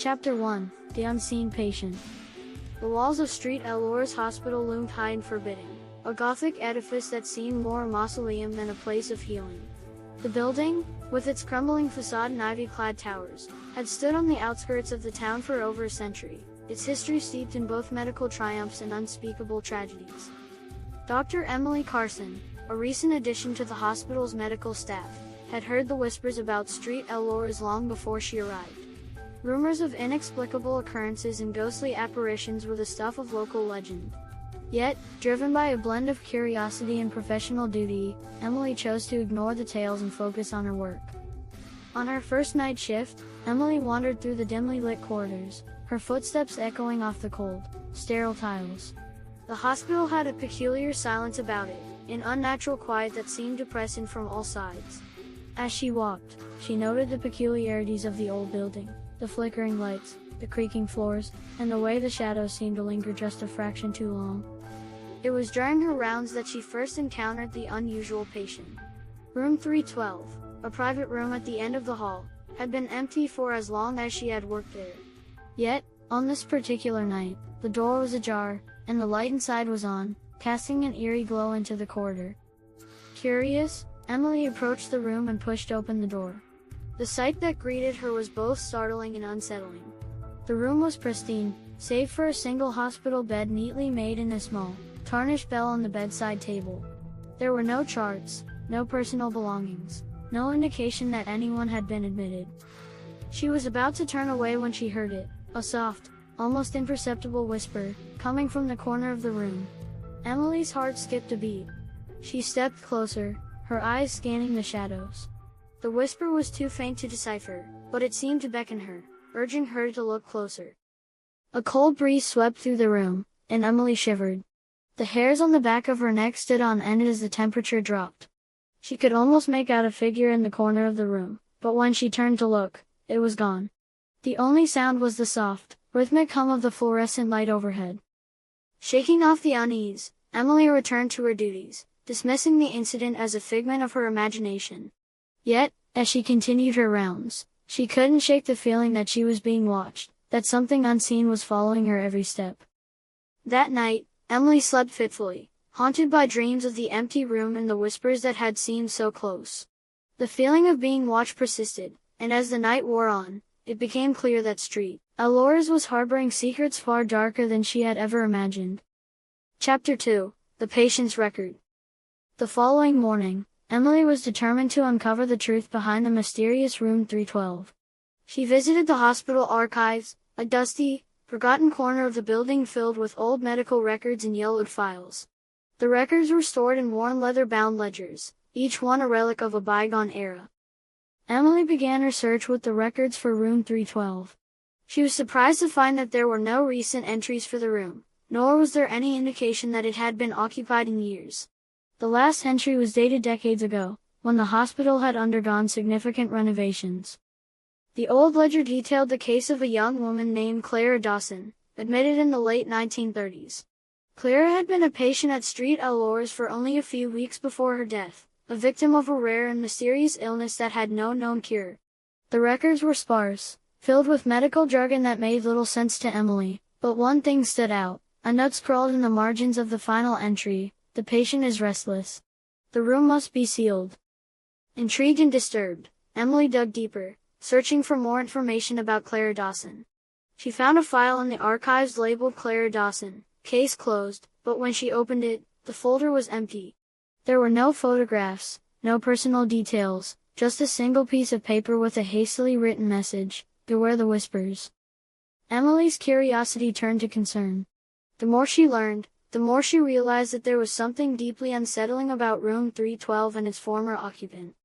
Chapter 1. The Unseen Patient. The walls of St Elora's hospital loomed high and forbidding, a gothic edifice that seemed more a mausoleum than a place of healing. The building, with its crumbling façade and ivy-clad towers, had stood on the outskirts of the town for over a century, its history steeped in both medical triumphs and unspeakable tragedies. Dr. Emily Carson, a recent addition to the hospital's medical staff, had heard the whispers about St Elora's long before she arrived. Rumors of inexplicable occurrences and ghostly apparitions were the stuff of local legend. Yet, driven by a blend of curiosity and professional duty, Emily chose to ignore the tales and focus on her work. On her first night shift, Emily wandered through the dimly lit corridors, her footsteps echoing off the cold, sterile tiles. The hospital had a peculiar silence about it, an unnatural quiet that seemed to press in from all sides. As she walked, she noted the peculiarities of the old building. The flickering lights, the creaking floors, and the way the shadows seemed to linger just a fraction too long. It was during her rounds that she first encountered the unusual patient. Room 312, a private room at the end of the hall, had been empty for as long as she had worked there. Yet, on this particular night, the door was ajar, and the light inside was on, casting an eerie glow into the corridor. Curious, Emily approached the room and pushed open the door. The sight that greeted her was both startling and unsettling. The room was pristine, save for a single hospital bed neatly made in a small, tarnished bell on the bedside table. There were no charts, no personal belongings, no indication that anyone had been admitted. She was about to turn away when she heard it, a soft, almost imperceptible whisper, coming from the corner of the room. Emily's heart skipped a beat. She stepped closer, her eyes scanning the shadows. The whisper was too faint to decipher, but it seemed to beckon her, urging her to look closer. A cold breeze swept through the room, and Emily shivered. The hairs on the back of her neck stood on end as the temperature dropped. She could almost make out a figure in the corner of the room, but when she turned to look, it was gone. The only sound was the soft, rhythmic hum of the fluorescent light overhead. Shaking off the unease, Emily returned to her duties, dismissing the incident as a figment of her imagination. Yet, as she continued her rounds, she couldn't shake the feeling that she was being watched, that something unseen was following her every step. That night, Emily slept fitfully, haunted by dreams of the empty room and the whispers that had seemed so close. The feeling of being watched persisted, and as the night wore on, it became clear that St Elora's was harboring secrets far darker than she had ever imagined. Chapter 2. The Patient's Record. The following morning, Emily was determined to uncover the truth behind the mysterious room 312. She visited the hospital archives, a dusty, forgotten corner of the building filled with old medical records and yellowed files. The records were stored in worn leather-bound ledgers, each one a relic of a bygone era. Emily began her search with the records for room 312. She was surprised to find that there were no recent entries for the room, nor was there any indication that it had been occupied in years. The last entry was dated decades ago, when the hospital had undergone significant renovations. The old ledger detailed the case of a young woman named Clara Dawson, admitted in the late 1930s. Clara had been a patient at St Elora's for only a few weeks before her death, a victim of a rare and mysterious illness that had no known cure. The records were sparse, filled with medical jargon that made little sense to Emily, but one thing stood out. A note scrawled in the margins of the final entry: "The patient is restless. The room must be sealed." Intrigued and disturbed, Emily dug deeper, searching for more information about Clara Dawson. She found a file in the archives labeled Clara Dawson, case closed, but when she opened it, the folder was empty. There were no photographs, no personal details, just a single piece of paper with a hastily written message: "Beware the whispers." Emily's curiosity turned to concern. The more she learned, the more she realized that there was something deeply unsettling about room 312 and its former occupant.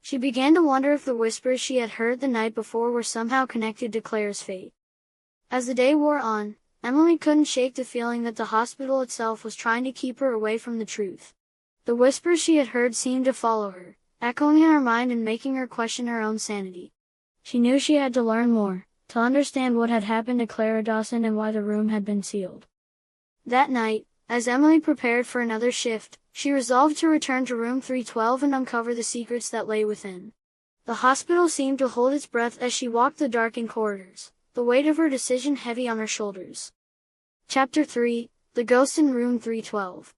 She began to wonder if the whispers she had heard the night before were somehow connected to Clara's fate. As the day wore on, Emily couldn't shake the feeling that the hospital itself was trying to keep her away from the truth. The whispers she had heard seemed to follow her, echoing in her mind and making her question her own sanity. She knew she had to learn more, to understand what had happened to Clara Dawson and why the room had been sealed. That night, as Emily prepared for another shift, she resolved to return to room 312 and uncover the secrets that lay within. The hospital seemed to hold its breath as she walked the darkened corridors, the weight of her decision heavy on her shoulders. Chapter 3, The Ghost in Room 312.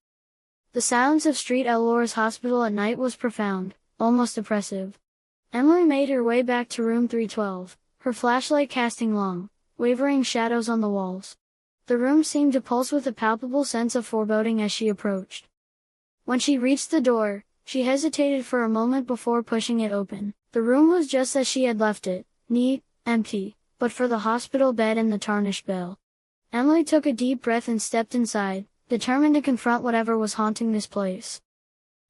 The silence of St Elora's hospital at night was profound, almost oppressive. Emily made her way back to room 312, her flashlight casting long, wavering shadows on the walls. The room seemed to pulse with a palpable sense of foreboding as she approached. When she reached the door, she hesitated for a moment before pushing it open. The room was just as she had left it, neat, empty, but for the hospital bed and the tarnished bell. Emily took a deep breath and stepped inside, determined to confront whatever was haunting this place.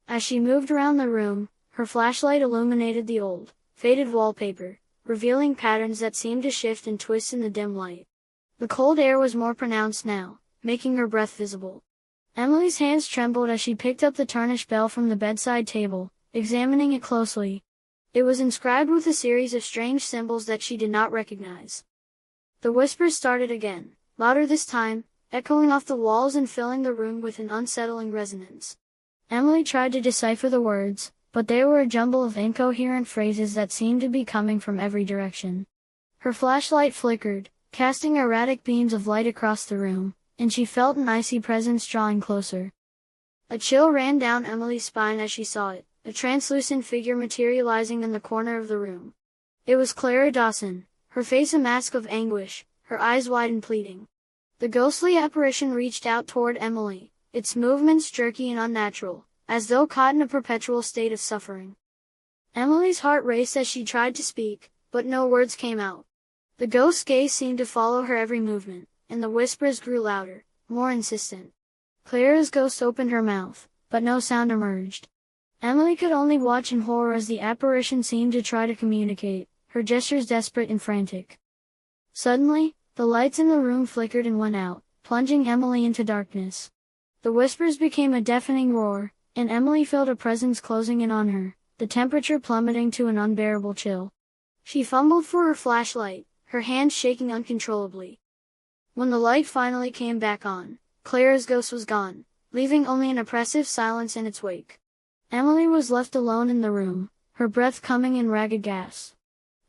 As she moved around the room, her flashlight illuminated the old, faded wallpaper, revealing patterns that seemed to shift and twist in the dim light. The cold air was more pronounced now, making her breath visible. Emily's hands trembled as she picked up the tarnished bell from the bedside table, examining it closely. It was inscribed with a series of strange symbols that she did not recognize. The whispers started again, louder this time, echoing off the walls and filling the room with an unsettling resonance. Emily tried to decipher the words, but they were a jumble of incoherent phrases that seemed to be coming from every direction. Her flashlight flickered, casting erratic beams of light across the room, and she felt an icy presence drawing closer. A chill ran down Emily's spine as she saw it, a translucent figure materializing in the corner of the room. It was Clara Dawson, her face a mask of anguish, her eyes wide and pleading. The ghostly apparition reached out toward Emily, its movements jerky and unnatural, as though caught in a perpetual state of suffering. Emily's heart raced as she tried to speak, but no words came out. The ghost's gaze seemed to follow her every movement, and the whispers grew louder, more insistent. Clara's ghost opened her mouth, but no sound emerged. Emily could only watch in horror as the apparition seemed to try to communicate, her gestures desperate and frantic. Suddenly, the lights in the room flickered and went out, plunging Emily into darkness. The whispers became a deafening roar, and Emily felt a presence closing in on her, the temperature plummeting to an unbearable chill. She fumbled for her flashlight, her hands shaking uncontrollably. When the light finally came back on, Clara's ghost was gone, leaving only an oppressive silence in its wake. Emily was left alone in the room, her breath coming in ragged gasps.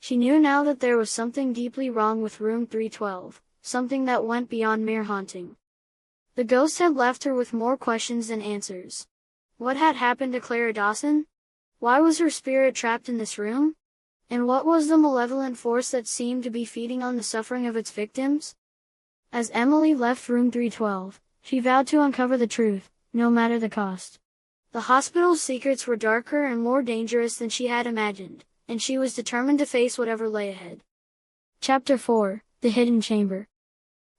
She knew now that there was something deeply wrong with room 312, something that went beyond mere haunting. The ghost had left her with more questions than answers. What had happened to Clara Dawson? Why was her spirit trapped in this room? And what was the malevolent force that seemed to be feeding on the suffering of its victims? As Emily left room 312, she vowed to uncover the truth, no matter the cost. The hospital's secrets were darker and more dangerous than she had imagined, and she was determined to face whatever lay ahead. Chapter 4, The Hidden Chamber.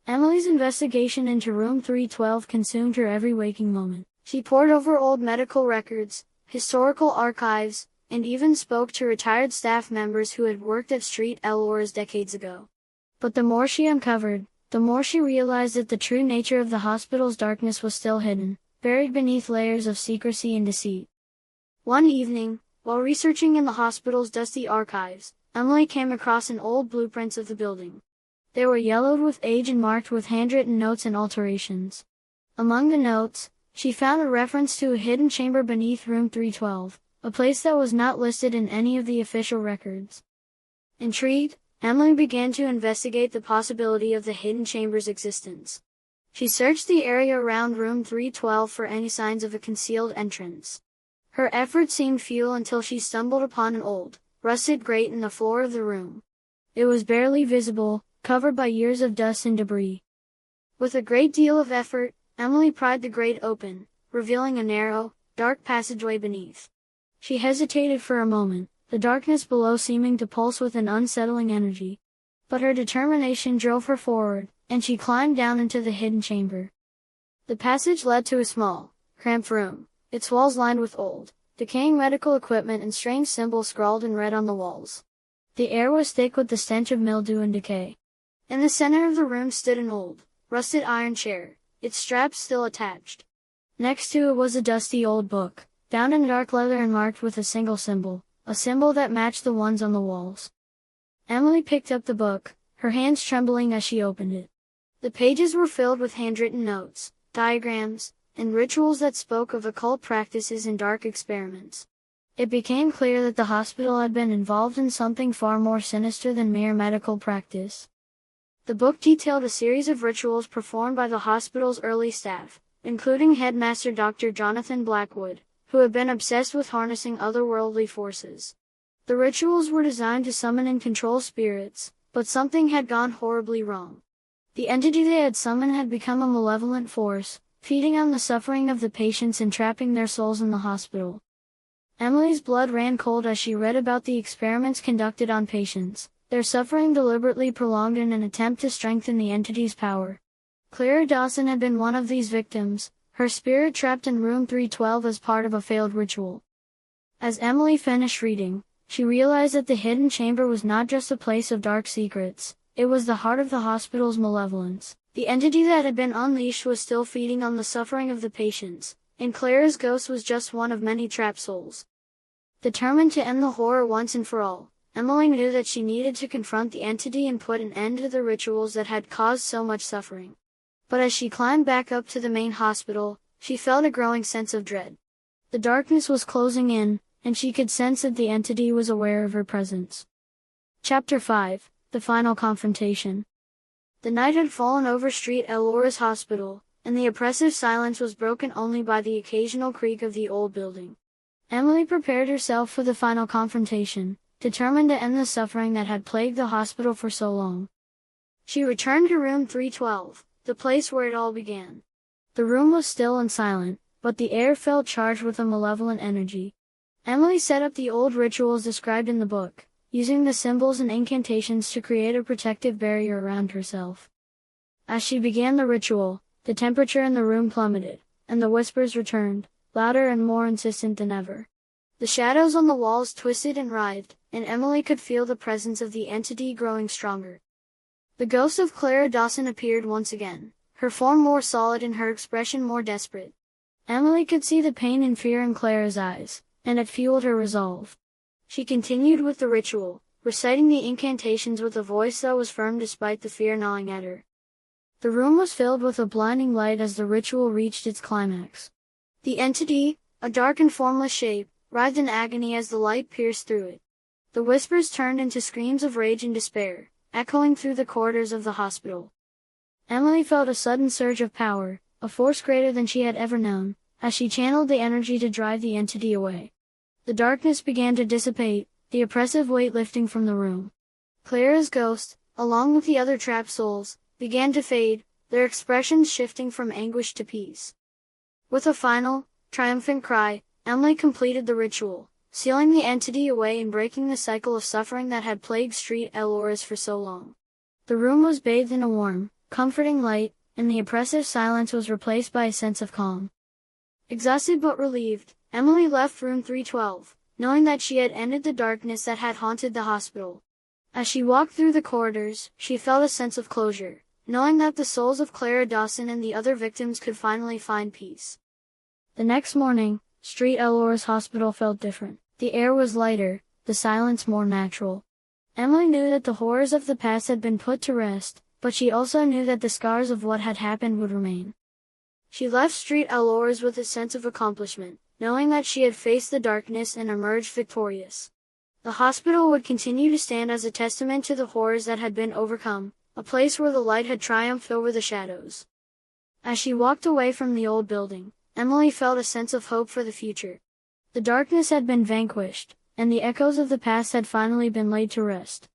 Emily's investigation into room 312 consumed her every waking moment. She pored over old medical records, historical archives, and even spoke to retired staff members who had worked at St Elora's decades ago. But the more she uncovered, the more she realized that the true nature of the hospital's darkness was still hidden, buried beneath layers of secrecy and deceit. One evening, while researching in the hospital's dusty archives, Emily came across an old blueprints of the building. They were yellowed with age and marked with handwritten notes and alterations. Among the notes, she found a reference to a hidden chamber beneath room 312, a place that was not listed in any of the official records. Intrigued, Emily began to investigate the possibility of the hidden chamber's existence. She searched the area around room 312 for any signs of a concealed entrance. Her efforts seemed futile until she stumbled upon an old, rusted grate in the floor of the room. It was barely visible, covered by years of dust and debris. With a great deal of effort, Emily pried the grate open, revealing a narrow, dark passageway beneath. She hesitated for a moment, the darkness below seeming to pulse with an unsettling energy. But her determination drove her forward, and she climbed down into the hidden chamber. The passage led to a small, cramped room, its walls lined with old, decaying medical equipment and strange symbols scrawled in red on the walls. The air was thick with the stench of mildew and decay. In the center of the room stood an old, rusted iron chair, its straps still attached. Next to it was a dusty old book, bound in dark leather and marked with a single symbol, a symbol that matched the ones on the walls. Emily picked up the book, her hands trembling as she opened it. The pages were filled with handwritten notes, diagrams, and rituals that spoke of occult practices and dark experiments. It became clear that the hospital had been involved in something far more sinister than mere medical practice. The book detailed a series of rituals performed by the hospital's early staff, including headmaster Dr. Jonathan Blackwood, who had been obsessed with harnessing otherworldly forces. The rituals were designed to summon and control spirits, but something had gone horribly wrong. The entity they had summoned had become a malevolent force, feeding on the suffering of the patients and trapping their souls in the hospital. Emily's blood ran cold as she read about the experiments conducted on patients, their suffering deliberately prolonged in an attempt to strengthen the entity's power. Clara Dawson had been one of these victims, her spirit trapped in room 312 as part of a failed ritual. As Emily finished reading, she realized that the hidden chamber was not just a place of dark secrets, it was the heart of the hospital's malevolence. The entity that had been unleashed was still feeding on the suffering of the patients, and Clara's ghost was just one of many trapped souls. Determined to end the horror once and for all, Emily knew that she needed to confront the entity and put an end to the rituals that had caused so much suffering. But as she climbed back up to the main hospital, she felt a growing sense of dread. The darkness was closing in, and she could sense that the entity was aware of her presence. Chapter 5: The Final Confrontation. The night had fallen over St Elora's hospital, and the oppressive silence was broken only by the occasional creak of the old building. Emily prepared herself for the final confrontation, determined to end the suffering that had plagued the hospital for so long. She returned to room 312, the place where it all began. The room was still and silent, but the air felt charged with a malevolent energy. Emily set up the old rituals described in the book, using the symbols and incantations to create a protective barrier around herself. As she began the ritual, the temperature in the room plummeted, and the whispers returned, louder and more insistent than ever. The shadows on the walls twisted and writhed, and Emily could feel the presence of the entity growing stronger. The ghost of Clara Dawson appeared once again, her form more solid and her expression more desperate. Emily could see the pain and fear in Clara's eyes, and it fueled her resolve. She continued with the ritual, reciting the incantations with a voice that was firm despite the fear gnawing at her. The room was filled with a blinding light as the ritual reached its climax. The entity, a dark and formless shape, writhed in agony as the light pierced through it. The whispers turned into screams of rage and despair, echoing through the corridors of the hospital. Emily felt a sudden surge of power, a force greater than she had ever known, as she channeled the energy to drive the entity away. The darkness began to dissipate, the oppressive weight lifting from the room. Clara's ghost, along with the other trapped souls, began to fade, their expressions shifting from anguish to peace. With a final, triumphant cry, Emily completed the ritual, sealing the entity away and breaking the cycle of suffering that had plagued St Elora's for so long. The room was bathed in a warm, comforting light, and the oppressive silence was replaced by a sense of calm. Exhausted but relieved, Emily left room 312, knowing that she had ended the darkness that had haunted the hospital. As she walked through the corridors, she felt a sense of closure, knowing that the souls of Clara Dawson and the other victims could finally find peace. The next morning, St Elora's hospital felt different. The air was lighter, the silence more natural. Emily knew that the horrors of the past had been put to rest, but she also knew that the scars of what had happened would remain. She left St Elora's with a sense of accomplishment, knowing that she had faced the darkness and emerged victorious. The hospital would continue to stand as a testament to the horrors that had been overcome, a place where the light had triumphed over the shadows. As she walked away from the old building, Emily felt a sense of hope for the future. The darkness had been vanquished, and the echoes of the past had finally been laid to rest.